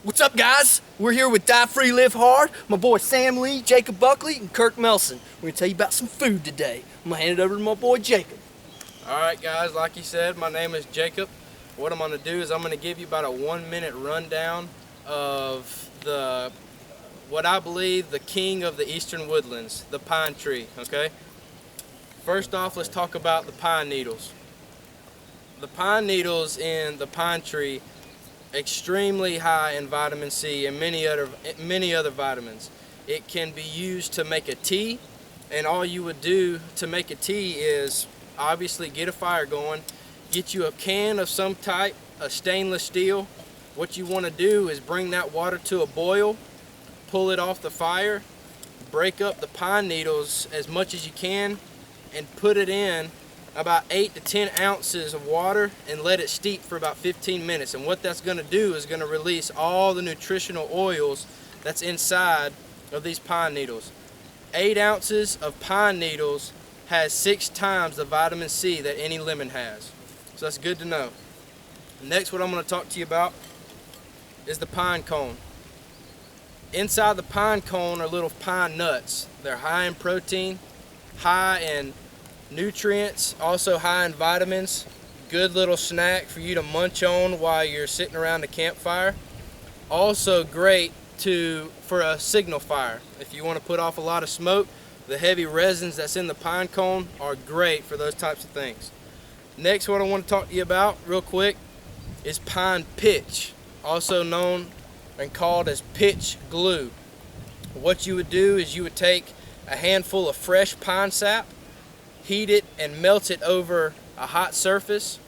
What's up, guys? We're here with Die Free Live Hard, my boy Sam Lee, Jacob Buckley, and Kirk Melson. We're going to tell you about some food today. I'm going to hand it over to my boy Jacob. Alright guys, like you said, my name is Jacob. What I'm going to do is I'm going to give you about a 1-minute rundown of what I believe the king of the eastern woodlands, the pine tree, okay? First off, let's talk about the pine needles. The pine needles in the pine tree extremely high in vitamin C and many other vitamins. It can be used to make a tea, and all you would do to make a tea is obviously get a fire going, get you a can of some type, a stainless steel. What you want to do is bring that water to a boil, pull it off the fire, break up the pine needles as much as you can, and put it in about 8 to 10 ounces of water and let it steep for about 15 minutes. And what that's going to do is going to release all the nutritional oils that's inside of these pine needles. 8 ounces of pine needles has 6 times the vitamin C that any lemon has. So that's good to know. Next, what I'm going to talk to you about is the pine cone. Inside the pine cone are little pine nuts. They're high in protein, high in nutrients, also high in vitamins. Good little snack for you to munch on while you're sitting around the campfire. Also great for a signal fire. If you want to put off a lot of smoke, the heavy resins that's in the pine cone are great for those types of things. Next, what I want to talk to you about real quick is pine pitch, also known and called as pitch glue. What you would do is you would take a handful of fresh pine sap, heat it and melt it over a hot surface,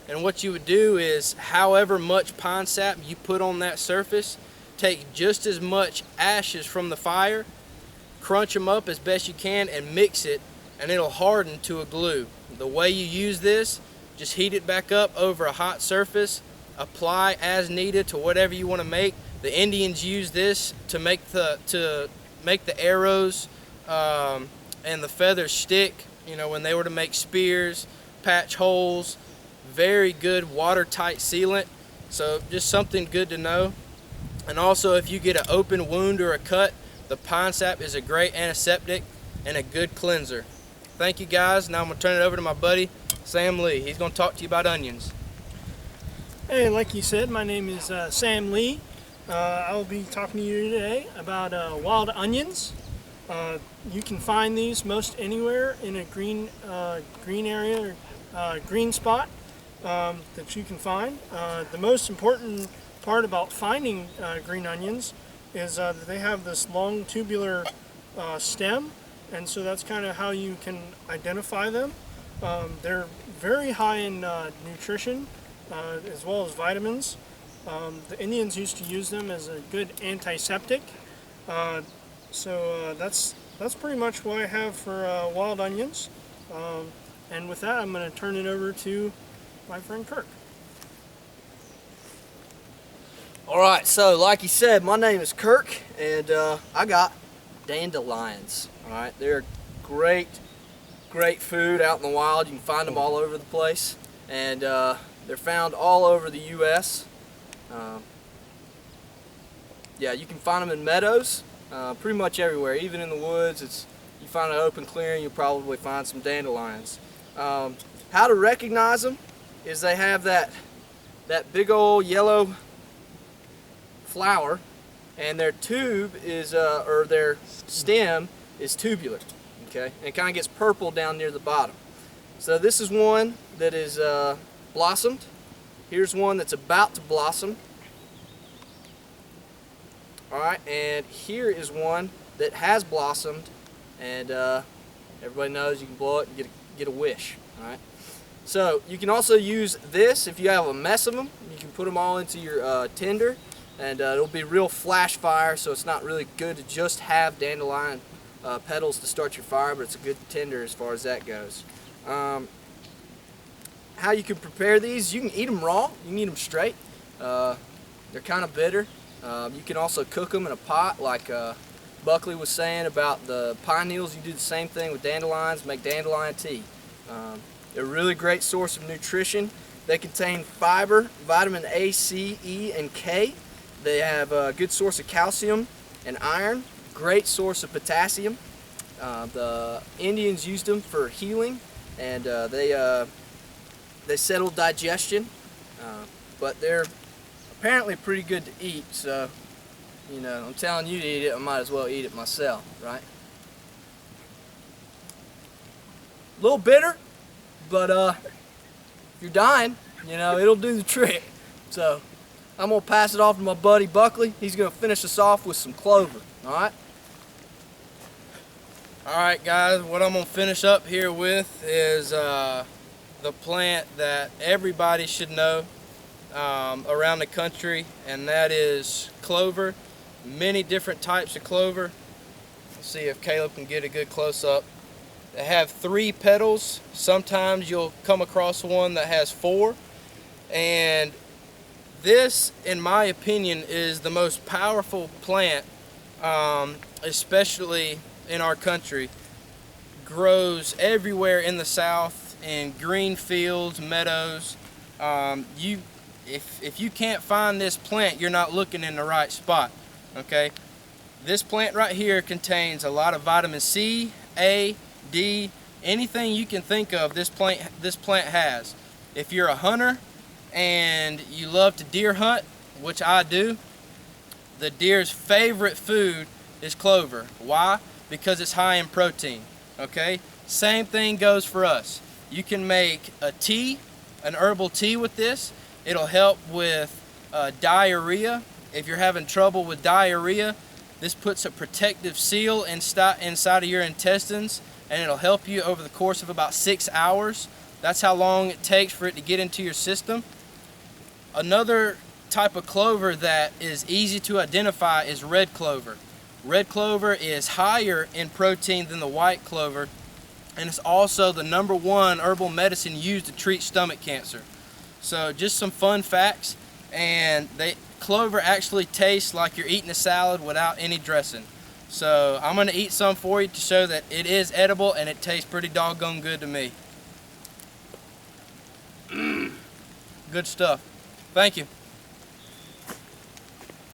and what you would do is however much pine sap you put on that surface, take just as much ashes from the fire, crunch them up as best you can and mix it, and it'll harden to a glue. The way you use this, just heat it back up over a hot surface, apply as needed to whatever you want to make. The Indians use this to make the arrows and the feathers stick. You know, when they were to make spears, patch holes. Very good watertight sealant, so just something good to know. And also, if you get an open wound or a cut, the pine sap is a great antiseptic and a good cleanser. Thank you guys. Now I'm going to turn it over to my buddy Sam Lee. He's going to talk to you about onions. Hey, like you said, my name is Sam Lee. I will be talking to you today about wild onions. You can find these most anywhere in a green area or green spot that you can find. The most important part about finding green onions is that they have this long tubular stem, and so that's kind of how you can identify them. They're very high in nutrition as well as vitamins. The Indians used to use them as a good antiseptic. So that's pretty much what I have for wild onions. And with that, I'm going to turn it over to my friend Kirk. All right, so like you said, my name is Kirk, and I got dandelions. All right, they're great food out in the wild. You can find them all over the place, and they're found all over the U.S. Yeah, you can find them in meadows, pretty much everywhere, even in the woods. You find an open clearing, you'll probably find some dandelions. How to recognize them is they have that big old yellow flower, and their tube is or their stem is tubular, okay, and it kind of gets purple down near the bottom. So this is one that is blossomed. Here's one that's about to blossom. All right, and here is one that has blossomed, and everybody knows you can blow it and get a wish. All right. So you can also use this if you have a mess of them. You can put them all into your tinder, and it'll be real flash fire. So it's not really good to just have dandelion petals to start your fire, but it's a good tinder as far as that goes. How you can prepare these? You can eat them raw. You can eat them straight. They're kind of bitter. You can also cook them in a pot, like Buckley was saying about the pine needles. You do the same thing with dandelions. Make dandelion tea. They're a really great source of nutrition. They contain fiber, vitamin A, C, E, and K. They have a good source of calcium and iron, great source of potassium. The Indians used them for healing, and they settle digestion, but they're apparently pretty good to eat, so you know, I'm telling you to eat it, I might as well eat it myself, right? A little bitter, but if you're dying, you know, it'll do the trick. So I'm gonna pass it off to my buddy Buckley. He's gonna finish us off with some clover, all right? Alright guys, what I'm going to finish up here with is the plant that everybody should know around the country, and that is clover. Many different types of clover. Let's see if Caleb can get a good close-up. They have 3 petals. Sometimes you'll come across one that has 4. And this, in my opinion, is the most powerful plant, especially in our country. Grows everywhere in the South, in green fields, meadows. If you can't find this plant, you're not looking in the right spot. Okay, this plant right here contains a lot of vitamin C, A, D, anything you can think of. This plant has. If you're a hunter and you love to deer hunt, which I do, the deer's favorite food is clover. Why? Because it's high in protein. Okay, same thing goes for us. You can make a tea, an herbal tea with this. It'll help with diarrhea. If you're having trouble with diarrhea, this puts a protective seal inside of your intestines, and it'll help you over the course of about 6 hours. That's how long it takes for it to get into your system. Another type of clover that is easy to identify is red clover. Red clover is higher in protein than the white clover, and it's also the #1 herbal medicine used to treat stomach cancer. So just some fun facts, and clover actually tastes like you're eating a salad without any dressing. So I'm going to eat some for you to show that it is edible, and it tastes pretty doggone good to me. Good stuff. Thank you.